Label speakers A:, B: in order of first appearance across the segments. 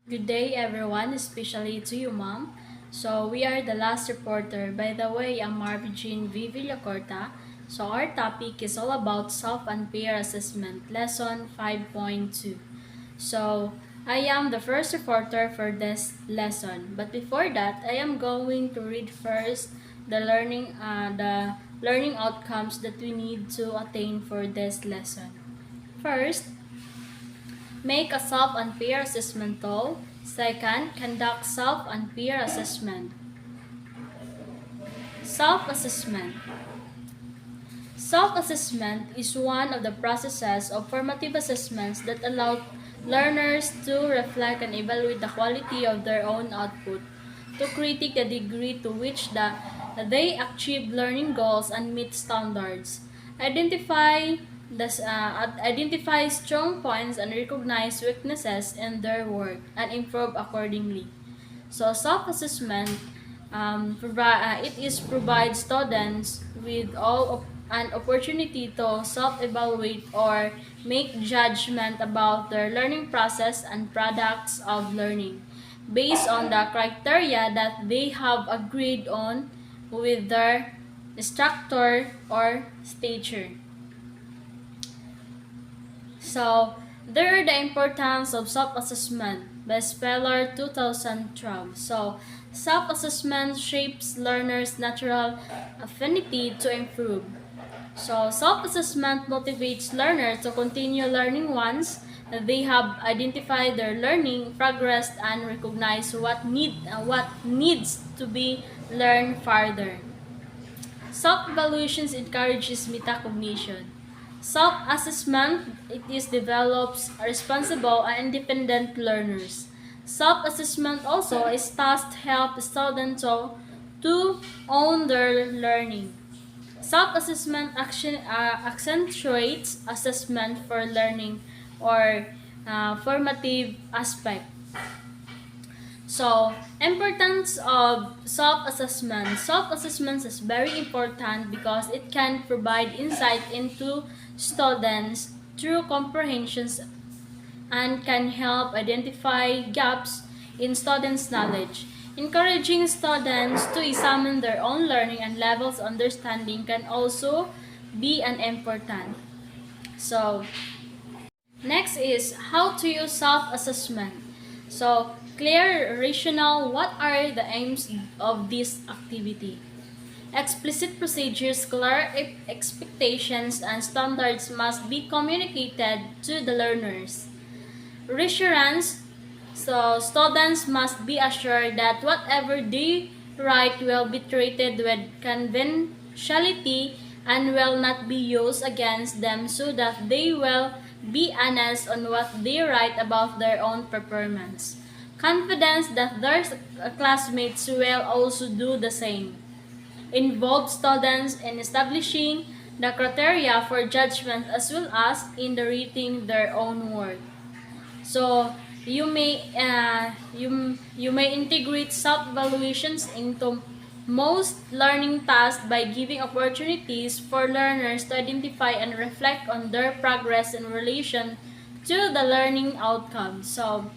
A: Good day, everyone, especially to you, Mom. So, we are the last reporter. By the way, I'm Marvin V. Villacorta. So, our topic is all about self and peer assessment, lesson 5.2. So, I am the first reporter for this lesson. But before that, I am going to read first the learning outcomes that we need to attain for this lesson. First, make a self and peer assessment tool. Second, conduct self and peer assessment. Self-assessment. Self-assessment is one of the processes of formative assessments that allow learners to reflect and evaluate the quality of their own output, to critique the degree to which they achieve learning goals and meet standards, identify identify strong points and recognize weaknesses in their work and improve accordingly. So self-assessment it is provide students with an opportunity to self-evaluate or make judgment about their learning process and products of learning based on the criteria that they have agreed on with their instructor or teacher. So, there are the importance of self-assessment by Speller 2012. So, self-assessment shapes learners' natural affinity to improve. So, self-assessment motivates learners to continue learning once they have identified their learning progress and recognize what needs to be learned further. Self-evaluations encourages metacognition. Self-assessment, it is develops responsible and independent learners. Self-assessment also is tasked to help students to own their learning. Self-assessment accentuates assessment for learning or formative aspect. So, importance of self-assessment. Self-assessment is very important because it can provide insight into students through comprehensions and can help identify gaps in students' knowledge. Encouraging students to examine their own learning and levels of understanding can also be an important. So, next is how to use self-assessment. So, clear, rational, what are the aims of this activity? Explicit procedures, clear expectations, and standards must be communicated to the learners. Reassurance, so students must be assured that whatever they write will be treated with confidentiality and will not be used against them so that they will be honest on what they write about their own performance. Confidence that their classmates will also do the same. Involve students in establishing the criteria for judgment as well as in the reading their own work. So you may integrate self-evaluations into most learning tasks by giving opportunities for learners to identify and reflect on their progress in relation to the learning outcomes. So,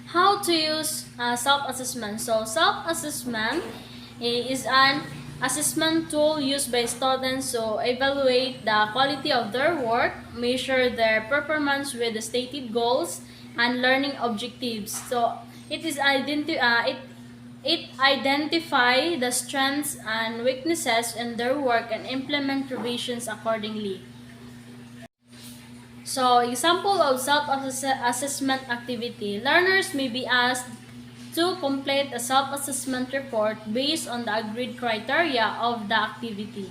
A: how to use self-assessment? So, self-assessment is an assessment tool used by students to evaluate the quality of their work, measure their performance with the stated goals and learning objectives. So it identify the strengths and weaknesses in their work and implement revisions accordingly. So, example of self-assessment activity. Learners may be asked to complete a self-assessment report based on the agreed criteria of the activity.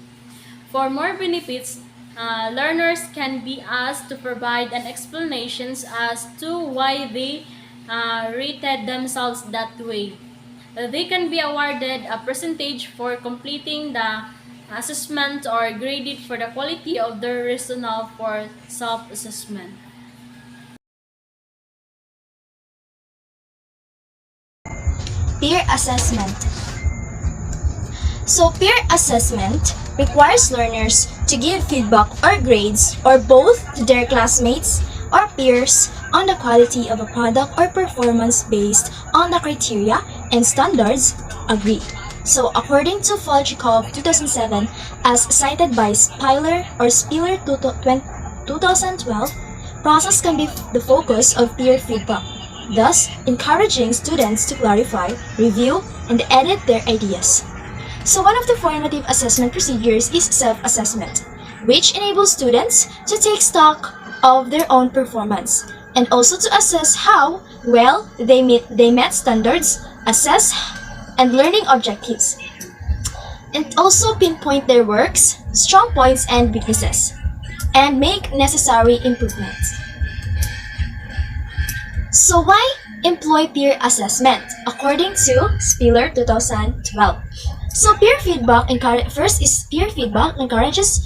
A: For more benefits, learners can be asked to provide an explanations as to why they rated themselves that way. They can be awarded a percentage for completing the assessment or graded for the quality of their rationale for self-assessment.
B: Peer assessment. So peer assessment requires learners to give feedback or grades or both to their classmates or peers on the quality of a product or performance based on the criteria and standards agreed. So according to Fojikov 2007, as cited by Spiller 2012, process can be the focus of peer feedback, thus encouraging students to clarify, review, and edit their ideas. So one of the formative assessment procedures is self-assessment, which enables students to take stock of their own performance and also to assess how well they met standards, assess and learning objectives, and also pinpoint their works, strong points and weaknesses, and make necessary improvements. So why employ peer assessment? According to Spiller 2012. So first is peer feedback encourages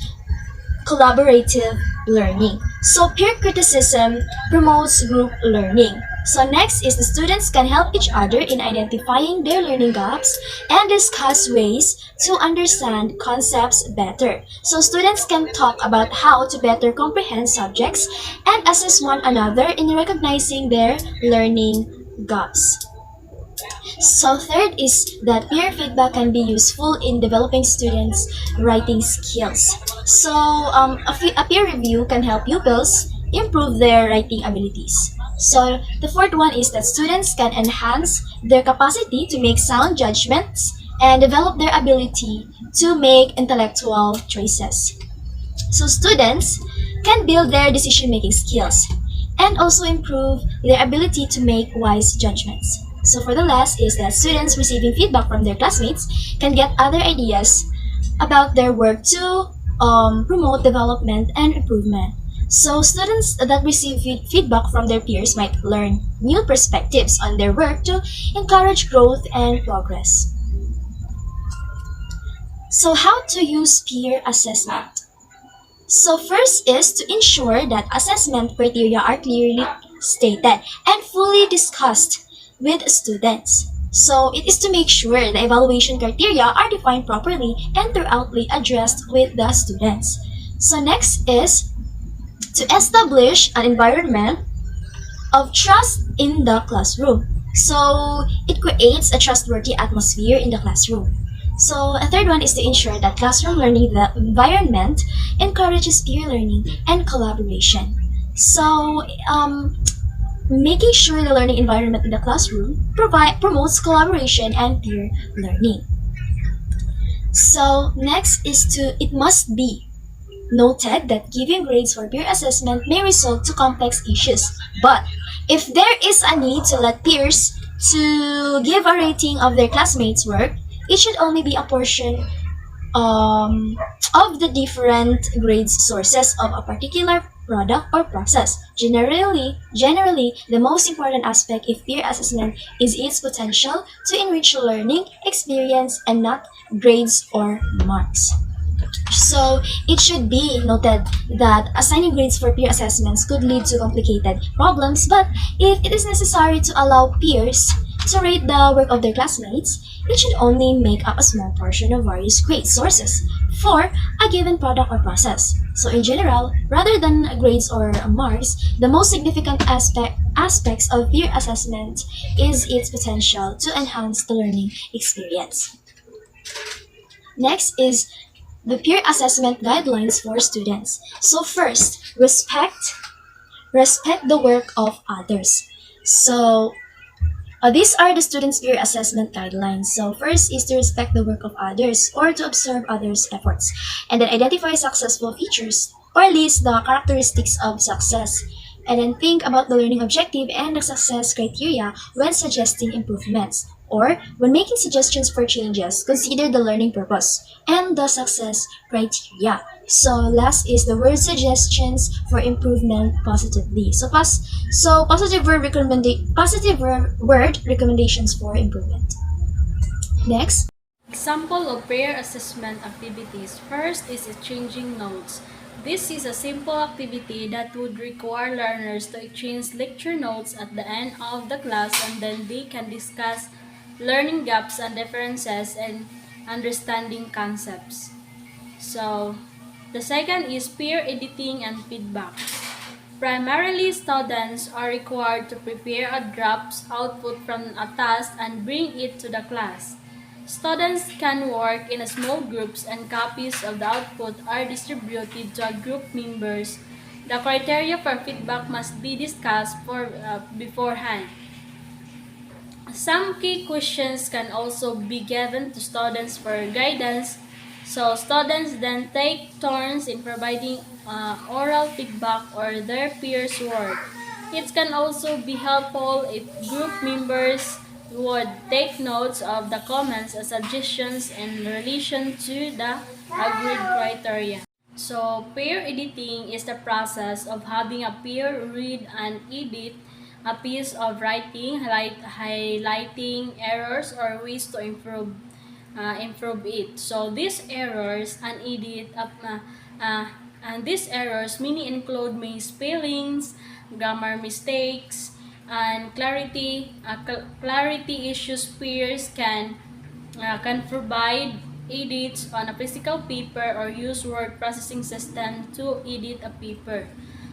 B: collaborative learning. So peer criticism promotes group learning. So next is the students can help each other in identifying their learning gaps and discuss ways to understand concepts better. So students can talk about how to better comprehend subjects and assist one another in recognizing their learning gaps. So third is that peer feedback can be useful in developing students' writing skills. So a peer review can help pupils improve their writing abilities. So the fourth one is that students can enhance their capacity to make sound judgments and develop their ability to make intellectual choices. So students can build their decision-making skills and also improve their ability to make wise judgments. So for the last is that students receiving feedback from their classmates can get other ideas about their work to promote development and improvement. So students that receive feedback from their peers might learn new perspectives on their work to encourage growth and progress. So how to use peer assessment? So first is to ensure that assessment criteria are clearly stated and fully discussed with students. So it is to make sure the evaluation criteria are defined properly and thoroughly addressed with the students. So next is to establish an environment of trust in the classroom. So it creates a trustworthy atmosphere in the classroom. So a third one is to ensure that classroom learning the environment encourages peer learning and collaboration. So making sure the learning environment in the classroom promotes collaboration and peer learning. So next is it must be noted that giving grades for peer assessment may result to complex issues. But if there is a need to let peers to give a rating of their classmates' work, it should only be a portion of the different grades sources of a particular product or process. Generally, the most important aspect of peer assessment is its potential to enrich learning experience and not grades or marks. So it should be noted that assigning grades for peer assessments could lead to complicated problems, but if it is necessary to allow peers to rate the work of their classmates, it should only make up a small portion of various grade sources for a given product or process. So in general, rather than grades or marks, the most significant aspects of peer assessment is its potential to enhance the learning experience. Next is the peer assessment guidelines for students. So first, respect the work of others. So these are the students' peer assessment guidelines. So first is to respect the work of others or to observe others' efforts, and then identify successful features or list the characteristics of success, and then think about the learning objective and the success criteria when suggesting improvements. Or, when making suggestions for changes, consider the learning purpose and the success criteria. So, last is the word suggestions for improvement positively. So positive word recommendations for improvement. Next.
A: Example of peer assessment activities. First is exchanging notes. This is a simple activity that would require learners to exchange lecture notes at the end of the class, and then they can discuss learning gaps and differences and understanding concepts. So, the second is peer editing and feedback. Primarily, students are required to prepare a draft output from a task and bring it to the class. Students can work in small groups and copies of the output are distributed to group members. The criteria for feedback must be discussed beforehand. Some key questions can also be given to students for guidance, so students then take turns in providing oral feedback or their peers' work. It can also be helpful if group members would take notes of the comments and suggestions in relation to the agreed criteria. So, peer editing is the process of having a peer read and edit a piece of writing, highlighting errors or ways to improve it. So these errors and these errors many include misspellings, grammar mistakes, and clarity issues. Peers can provide edits on a physical paper or use word processing system to edit a paper.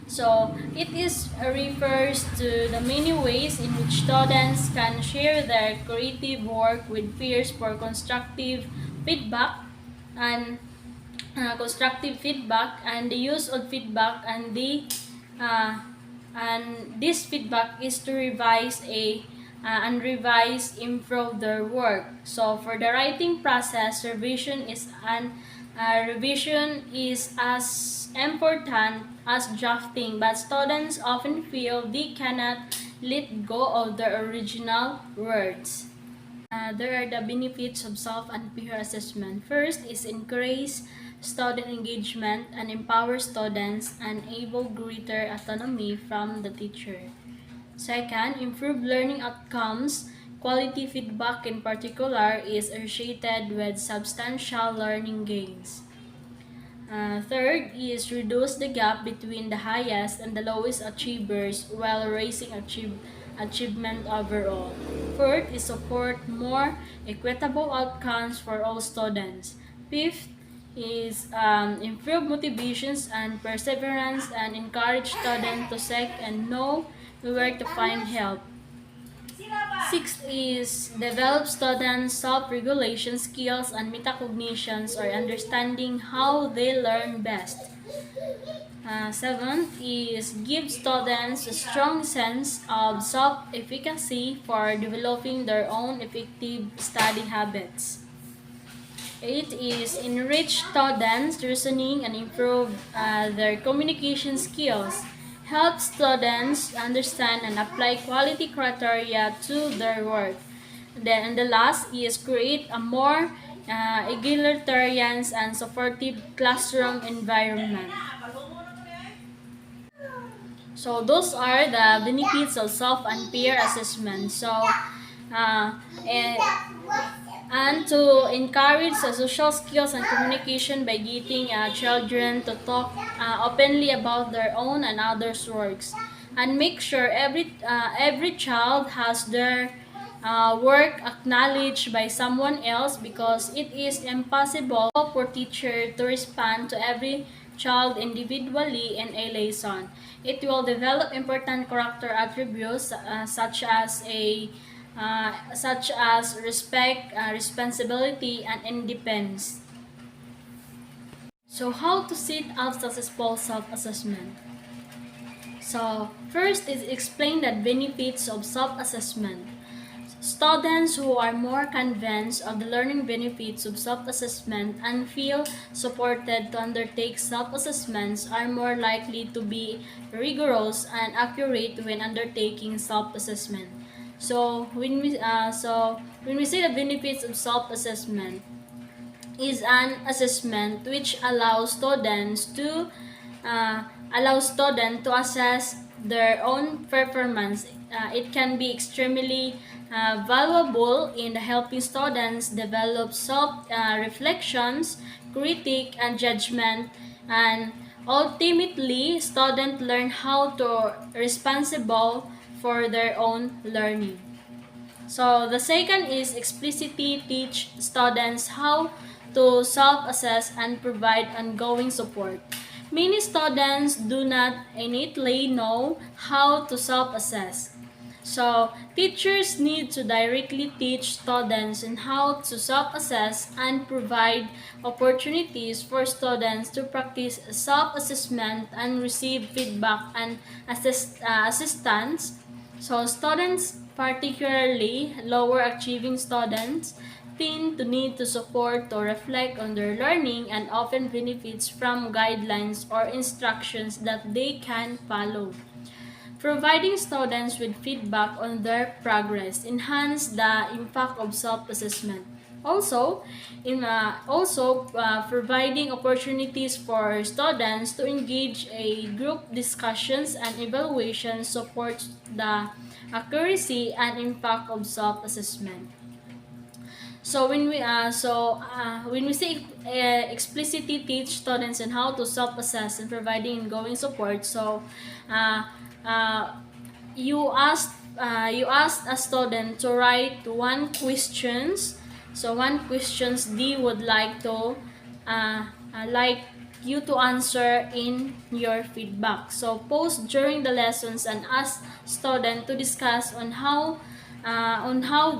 A: So it refers to the many ways in which students can share their creative work with peers for feedback and constructive feedback and the use of feedback uh, and this feedback is to improve their work. So for the writing process, revision is as important as drafting, but students often feel they cannot let go of their original words. There are the benefits of self and peer assessment. First is increase student engagement and empower students and enable greater autonomy from the teacher. Second, improve learning outcomes. Quality feedback in particular is associated with substantial learning gains. Third is reduce the gap between the highest and the lowest achievers while raising achievement overall. Fourth is support more equitable outcomes for all students. Fifth is improve motivations and perseverance and encourage students to seek and know where to find help. Sixth is develop students' self-regulation skills and metacognitions or understanding how they learn best. Seventh is give students a strong sense of self-efficacy for developing their own effective study habits. Eighth is enrich students' reasoning and improve their communication skills. Help students understand and apply quality criteria to their work. Then the last is create a more egalitarian and supportive classroom environment. So those are the benefits of self and peer assessment. So uh, and, and to encourage the social skills and communication by getting children to talk openly about their own and others' works, and make sure every child has their work acknowledged by someone else because it is impossible for teacher to respond to every child individually in a lesson. It will develop important character attributes such as respect, responsibility, and independence. So, how to set up successful self-assessment? So, first is explain the benefits of self-assessment. Students who are more convinced of the learning benefits of self-assessment and feel supported to undertake self-assessments are more likely to be rigorous and accurate when undertaking self-assessment. So when we say the benefits of self-assessment is an assessment which uh, allows students to assess their own performance. It can be extremely valuable in helping students develop self reflections, critique, and judgment, and ultimately, students learn how to responsible for their own learning. So the second is explicitly teach students how to self-assess and provide ongoing support. many students do not innately know how to self-assess. So, teachers need to directly teach students on how to self-assess and provide opportunities for students to practice self-assessment and receive feedback and assistance. So, students, particularly lower achieving students, tend to need to support to reflect on their learning and often benefits from guidelines or instructions that they can follow. Providing students with feedback on their progress enhance the impact of self-assessment. Providing opportunities for students to engage a group discussions and evaluation supports the accuracy and impact of self-assessment. When we say explicitly teach students on how to self-assess and providing ongoing support, uh, uh, you asked a student to write one questions. So one questions they would like you to answer in your feedback. So post during the lessons and ask student to discuss on how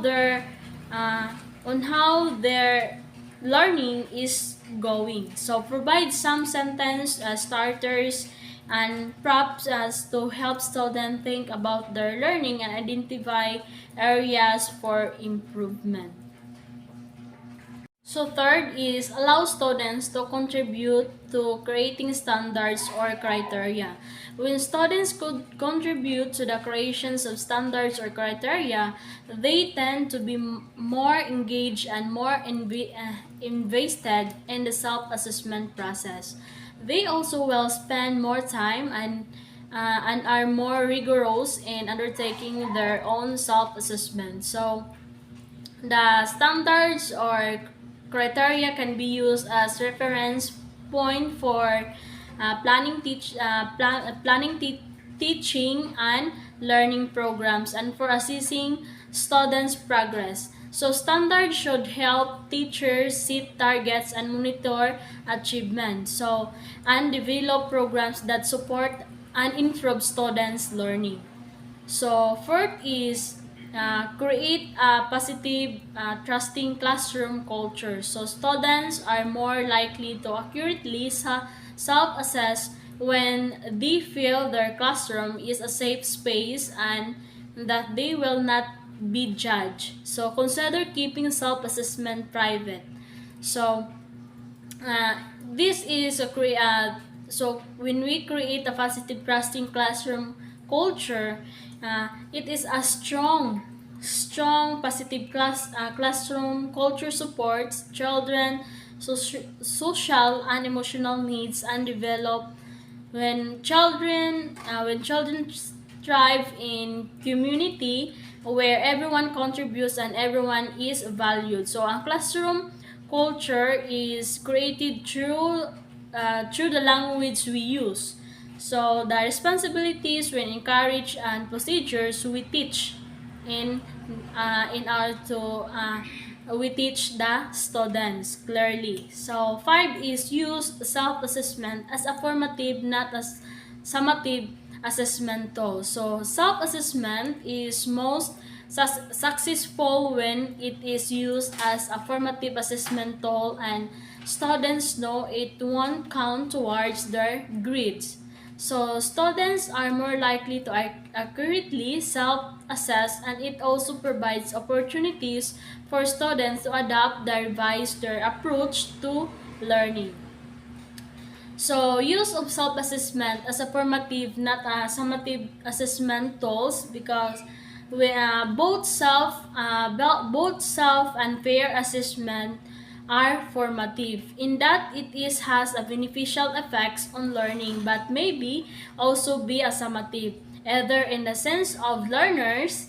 A: their uh, on how their learning is going. So provide some sentence starters and props as to help students think about their learning and identify areas for improvement. So third is allow students to contribute to creating standards or criteria. When students could contribute to the creations of standards or criteria, they tend to be more engaged and more invested in the self-assessment process. They also will spend more time and are more rigorous in undertaking their own self-assessment. So the standards or criteria can be used as reference point for teaching and learning programs and for assessing students' progress. So standards should help teachers set targets and monitor achievement. And develop programs that support and improve students' learning. So fourth is create a positive, trusting classroom culture. So students are more likely to accurately self-assess when they feel their classroom is a safe space and that they will not be judged. So consider keeping self-assessment private. So this is so when we create a positive trusting classroom culture, it is a strong positive classroom culture supports children social and emotional needs and develop when children thrive in community where everyone contributes and everyone is valued. So a classroom culture is created through the language we use. So the responsibilities when encourage and procedures we teach in in order to we teach the students clearly. So five is use self-assessment as a formative, not as summative assessment tool. So self-assessment is most successful when it is used as a formative assessment tool and students know it won't count towards their grades. So students are more likely to accurately self-assess and it also provides opportunities for students to adapt or revise their approach to learning. So use of self-assessment as a formative, not a summative assessment tools because both self and peer assessment are formative in that it is has a beneficial effects on learning but maybe also be a summative either in the sense of learners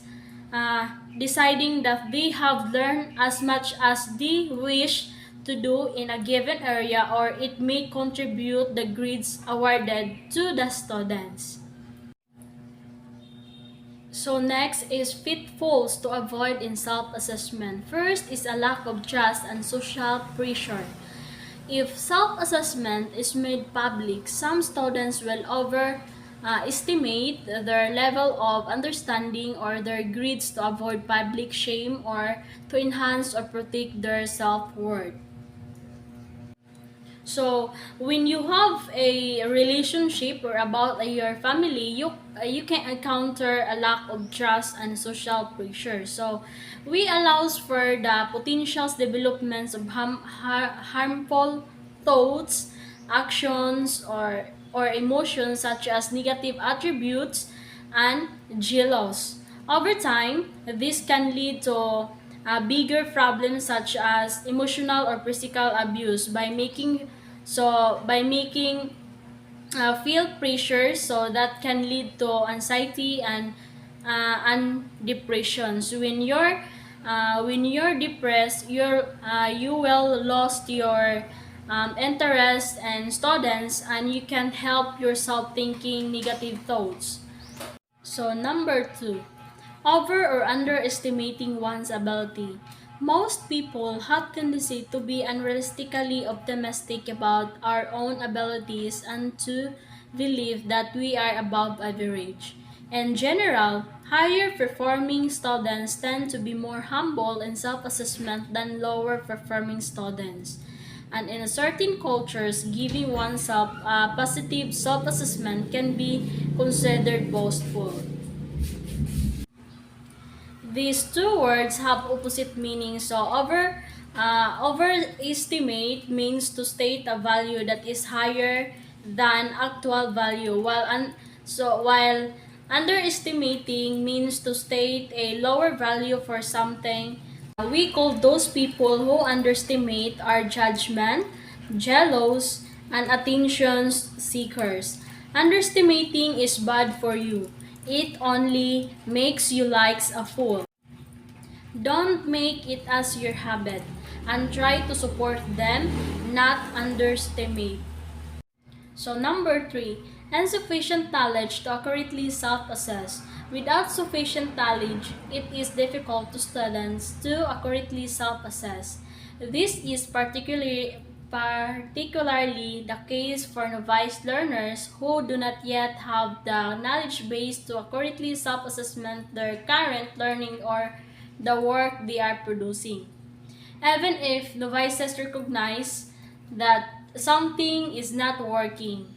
A: uh, deciding that they have learned as much as they wish to do in a given area or it may contribute the grades awarded to the students. So next is pitfalls to avoid in self-assessment. First is a lack of trust and social pressure. If self-assessment is made public, some students will estimate their level of understanding or their grades to avoid public shame or to enhance or protect their self-worth. So when you have a relationship or about your family, you can encounter a lack of trust and social pressure. So we allows for the potential developments of harmful thoughts, actions, or emotions such as negative attributes and jealous. Over time, this can lead to bigger problems such as emotional or physical abuse by making feel pressure, so that can lead to anxiety and depression. So when you're depressed, you will lost your interest in students, and you can help yourself thinking negative thoughts. So number two, over or underestimating one's ability. Most people have tendency to be unrealistically optimistic about our own abilities and to believe that we are above average. In general, higher performing students tend to be more humble in self-assessment than lower performing students. And in certain cultures, giving oneself a positive self-assessment can be considered boastful. These two words have opposite meanings. So overestimate means to state a value that is higher than actual value, while underestimating means to state a lower value for something. We call those people who underestimate are judgment, jealous, and attention seekers. Underestimating is bad for you. It only makes you like a fool. Don't make it as your habit and try to support them, not underestimate. So number three, insufficient knowledge to accurately self-assess. Without sufficient knowledge, it is difficult to students to accurately self-assess. This is particularly the case for novice learners who do not yet have the knowledge base to accurately self-assessment their current learning or the work they are producing. Even if novices recognize that something is not working,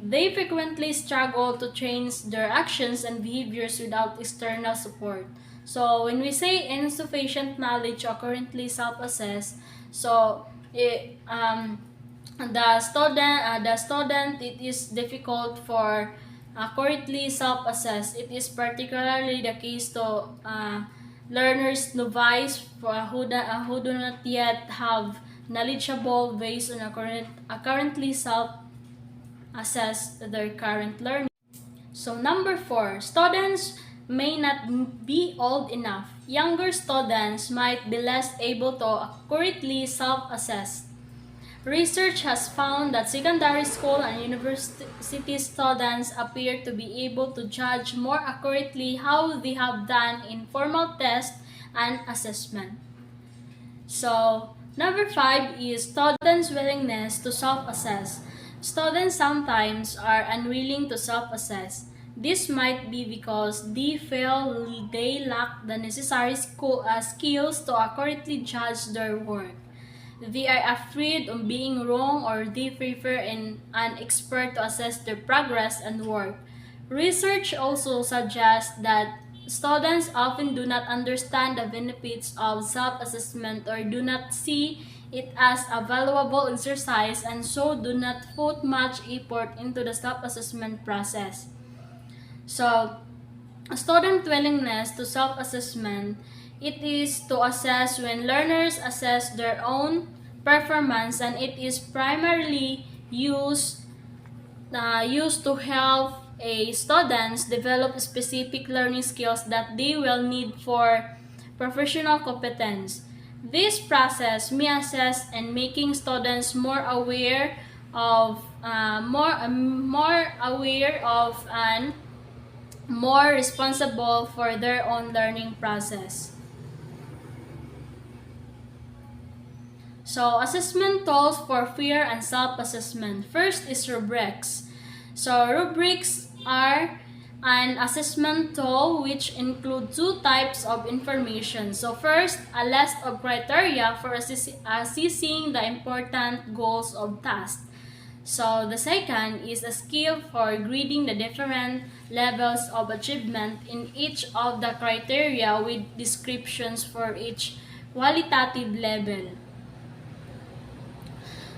A: they frequently struggle to change their actions and behaviors without external support. So when we say insufficient knowledge or currently self-assess, so the student it is difficult for currently self-assess. It is particularly the case to learners novice who do not yet have knowledgeable based on currently self-assess their current learning. So number four, students may not be old enough. Younger students might be less able to accurately self-assess. Research has found that secondary school and university students appear to be able to judge more accurately how they have done in formal tests and assessment. So, number five is students' willingness to self-assess. Students sometimes are unwilling to self-assess. This might be because they feel they lack the necessary skills to accurately judge their work. They are afraid of being wrong, or they prefer an expert to assess their progress and work. Research also suggests that students often do not understand the benefits of self-assessment or do not see it as a valuable exercise, and so do not put much effort into the self-assessment process. So, a student willingness to self-assessment, it is to assess when learners assess their own performance, and it is primarily used to help a students develop specific learning skills that they will need for professional competence. This process may assist in making students more aware of and more responsible for their own learning process. So, assessment tools for peer and self-assessment. First is rubrics. So, rubrics are an assessment tool which include two types of information. So, first, a list of criteria for assessing the important goals of tasks. So, the second is a scale for grading the different levels of achievement in each of the criteria with descriptions for each qualitative level.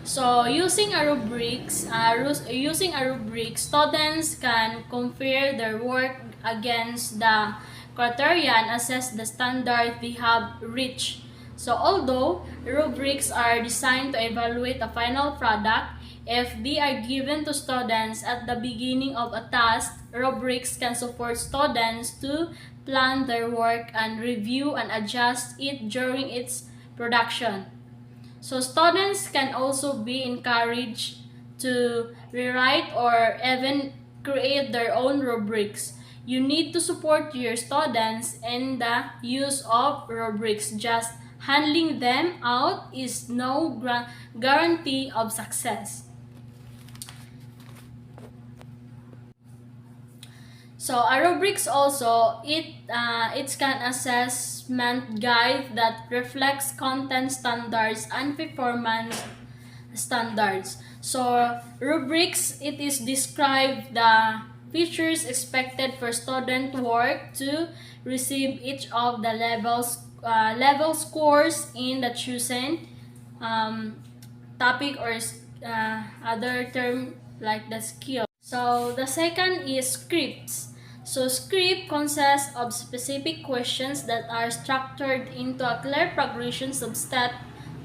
A: So, using a rubric, students can compare their work against the criteria and assess the standard they have reached. So, although rubrics are designed to evaluate a final product, if they are given to students at the beginning of a task, rubrics can support students to plan their work and review and adjust it during its production. So students can also be encouraged to rewrite or even create their own rubrics. You need to support your students in the use of rubrics. Just handling them out is no guarantee of success. So a rubrics also it's an assessment guide that reflects content standards and performance standards. So rubrics it is describe the features expected for student work to receive each of the level scores in the chosen topic or other term like the skill. So the second is scripts. So script consists of specific questions that are structured into a clear progression of steps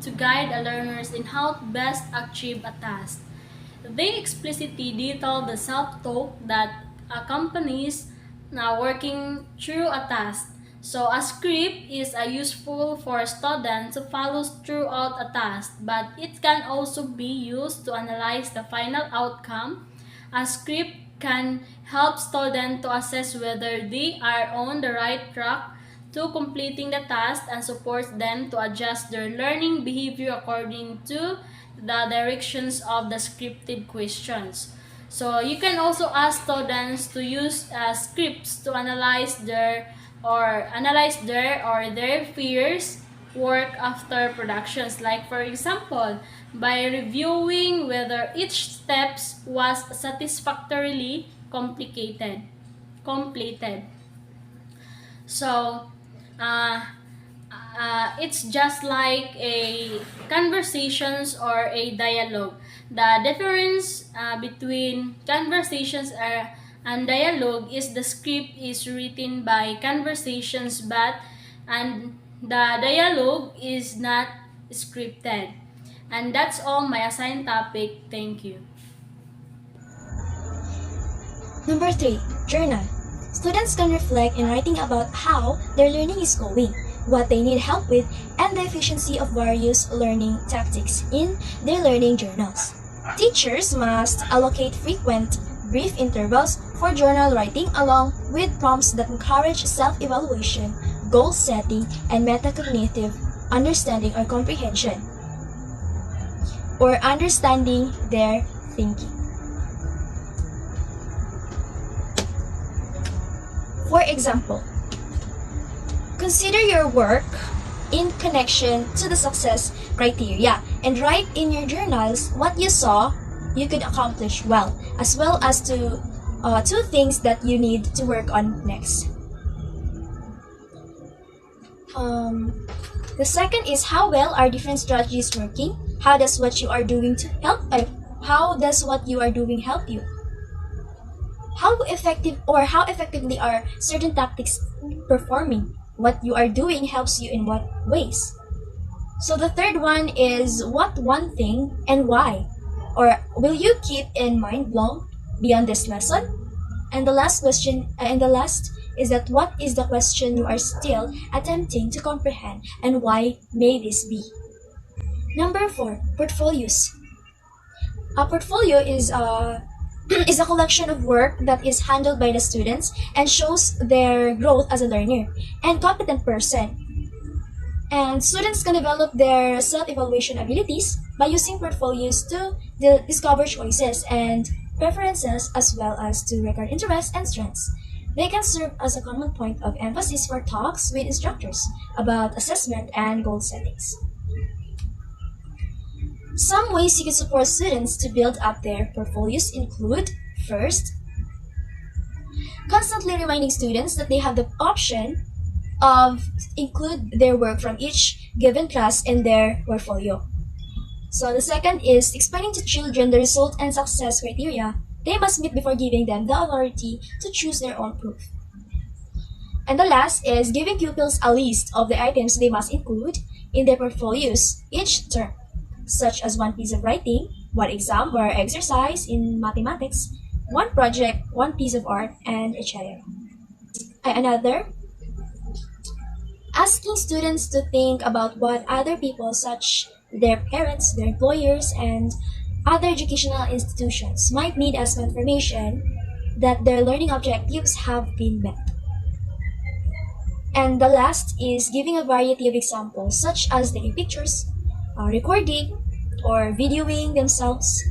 A: to guide the learners in how to best achieve a task. They explicitly detail the self-talk that accompanies working through a task. So a script is useful for students to follow throughout a task, but it can also be used to analyze the final outcome. A script can help students to assess whether they are on the right track to completing the task and supports them to adjust their learning behavior according to the directions of the scripted questions. So you can also ask students to use scripts to analyze their peers work after productions, like for example by reviewing whether each steps was satisfactorily completed. So it's just like a conversations or a dialogue. The difference between conversations and dialogue is the script is written by conversations and the dialogue is not scripted. And that's all my assigned topic. Thank you.
B: Number 3. Journal. Students can reflect in writing about how their learning is going, what they need help with, and the efficiency of various learning tactics in their learning journals. Teachers must allocate frequent, brief intervals for journal writing along with prompts that encourage self-evaluation, goal setting, and metacognitive understanding or comprehension, or understanding their thinking. For example, consider your work in connection to the success criteria and write in your journals what you saw you could accomplish well as to two things that you need to work on next. The second is how well are different strategies working? How does what you are doing to help? How does what you are doing help you? How effectively are certain tactics performing? What you are doing helps you in what ways? So the third one is what one thing and why? Or will you keep in mind long beyond this lesson? And the last is that what is the question you are still attempting to comprehend and why may this be? Number 4, portfolios. A portfolio is is a collection of work that is handled by the students and shows their growth as a learner and competent person. And students can develop their self-evaluation abilities by using portfolios to discover choices and preferences as well as to record interests and strengths. They can serve as a common point of emphasis for talks with instructors about assessment and goal settings. Some ways you can support students to build up their portfolios include: first, constantly reminding students that they have the option of include their work from each given class in their portfolio. So the second is explaining to children the result and success criteria they must meet before giving them the authority to choose their own proof. And the last is giving pupils a list of the items they must include in their portfolios each term, such as one piece of writing, one exam or exercise in mathematics, one project, one piece of art, and etc. Another, asking students to think about what other people, such their parents, their employers, and other educational institutions might need as confirmation that their learning objectives have been met. And the last is giving a variety of examples, such as taking pictures, recording, or videoing themselves,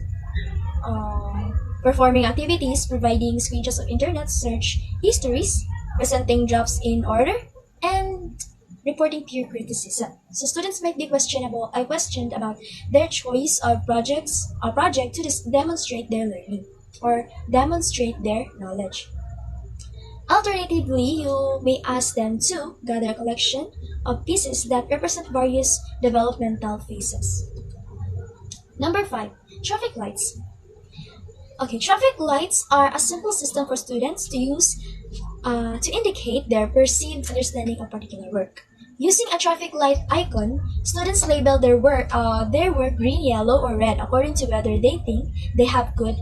B: performing activities, providing screenshots of internet search histories, presenting drafts in order, and reporting peer criticism. So students might be questioned about their choice of project to demonstrate their learning or demonstrate their knowledge. Alternatively, you may ask them to gather a collection of pieces that represent various developmental phases. Number 5, traffic lights. Okay, traffic lights are a simple system for students to use to indicate their perceived understanding of particular work. Using a traffic light icon, students label their work green, yellow, or red according to whether they think they have good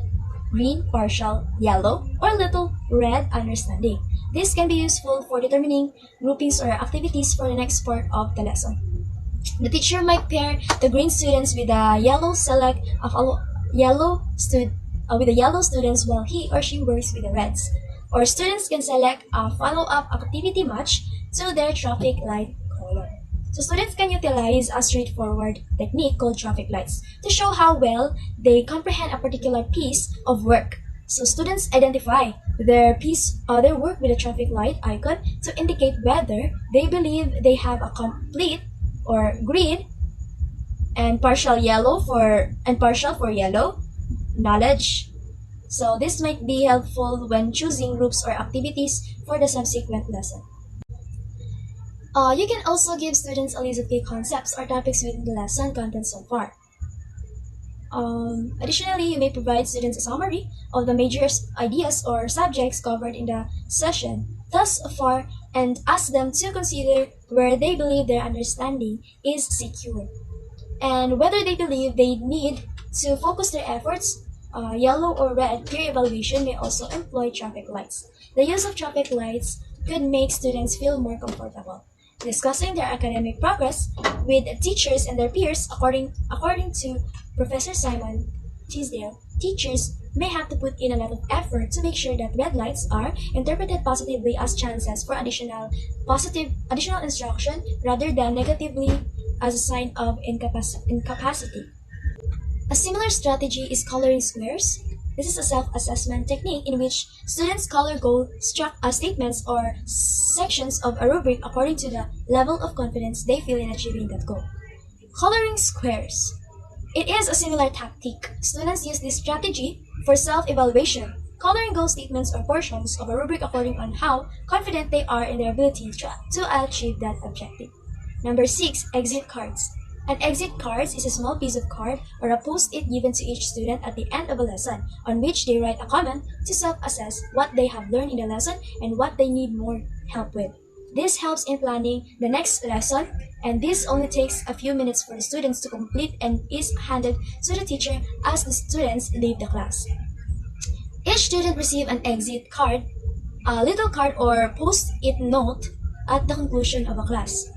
B: green, partial, yellow, or little red understanding. This can be useful for determining groupings or activities for the next part of the lesson. The teacher might pair the green students with the yellow with the yellow students while he or she works with the reds. Or students can select a follow-up activity match to their traffic light color. So students can utilize a straightforward technique called traffic lights to show how well they comprehend a particular piece of work. So students identify their work with a traffic light icon to indicate whether they believe they have a complete or green and partial for yellow knowledge. So this might be helpful when choosing groups or activities for the subsequent lesson. You can also give students a list of key concepts or topics within the lesson content so far. Additionally, you may provide students a summary of the major ideas or subjects covered in the session thus far and ask them to consider where they believe their understanding is secure and whether they believe they need to focus their efforts. Yellow or red peer evaluation may also employ traffic lights. The use of traffic lights could make students feel more comfortable discussing their academic progress with teachers and their peers. According to Professor Simon Tisdale, teachers may have to put in a lot of effort to make sure that red lights are interpreted positively as chances for additional instruction rather than negatively as a sign of incapacity. A similar strategy is coloring squares. This is a self-assessment technique in which students color goal statements or sections of a rubric according to the level of confidence they feel in achieving that goal. Coloring squares. It is a similar tactic. Students use this strategy for self-evaluation, coloring goal statements or portions of a rubric according on how confident they are in their ability to achieve that objective. Number 6, exit cards. An exit card is a small piece of card or a post-it given to each student at the end of a lesson on which they write a comment to self-assess what they have learned in the lesson and what they need more help with. This helps in planning the next lesson, and this only takes a few minutes for the students to complete and is handed to the teacher as the students leave the class. Each student receives an exit card, a little card or post-it note at the conclusion of a class,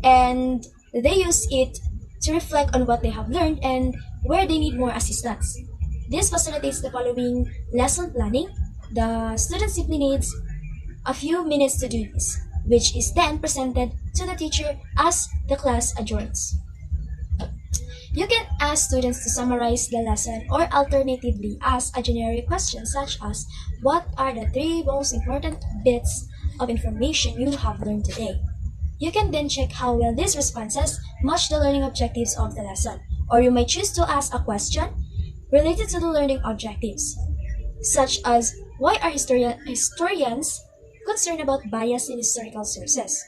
B: and they use it to reflect on what they have learned and where they need more assistance. This facilitates the following lesson planning. The student simply needs a few minutes to do this, which is then presented to the teacher as the class adjourns. You can ask students to summarize the lesson or alternatively ask a generic question such as, what are the three most important bits of information you have learned today? You can then check how well these responses match the learning objectives of the lesson, or you might choose to ask a question related to the learning objectives, such as, why are historians concerned about bias in historical sources?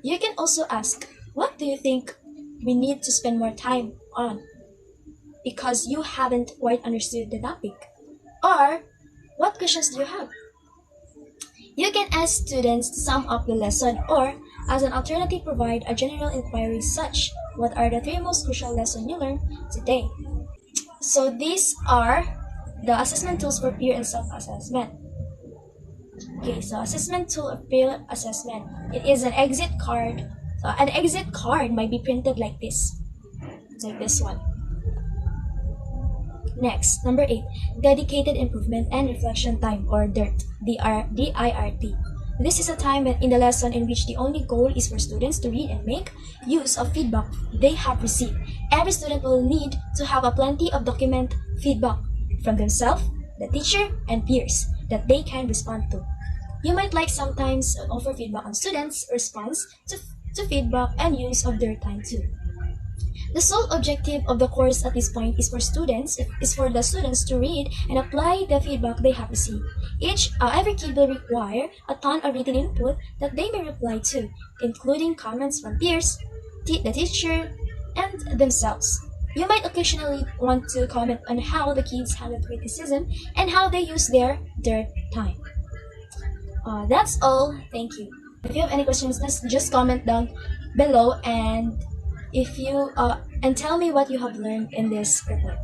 B: You can also ask, what do you think we need to spend more time on because you haven't quite understood the topic? Or, what questions do you have? You can ask students to sum up the lesson or, as an alternative, provide a general inquiry such, what are the three most crucial lessons you learned today? So these are the assessment tools for peer and self-assessment. Okay, so assessment tool of peer assessment. It is an exit card. An exit card might be printed like this one. Next, number 8, dedicated improvement and reflection time, or DIRT, DIRT. This is a time in the lesson in which the only goal is for students to read and make use of feedback they have received. Every student will need to have a plenty of document feedback from themselves, the teacher, and peers that they can respond to. You might like sometimes offer feedback on students' response to feedback and use of their time too. The sole objective of the course at this point is for the students to read and apply the feedback they have received. Every kid will require a ton of written input that they may reply to, including comments from peers, the teacher, and themselves. You might occasionally want to comment on how the kids handle criticism and how they use their time. That's all. Thank you. If you have any questions, just comment down below and tell me what you have learned in this report.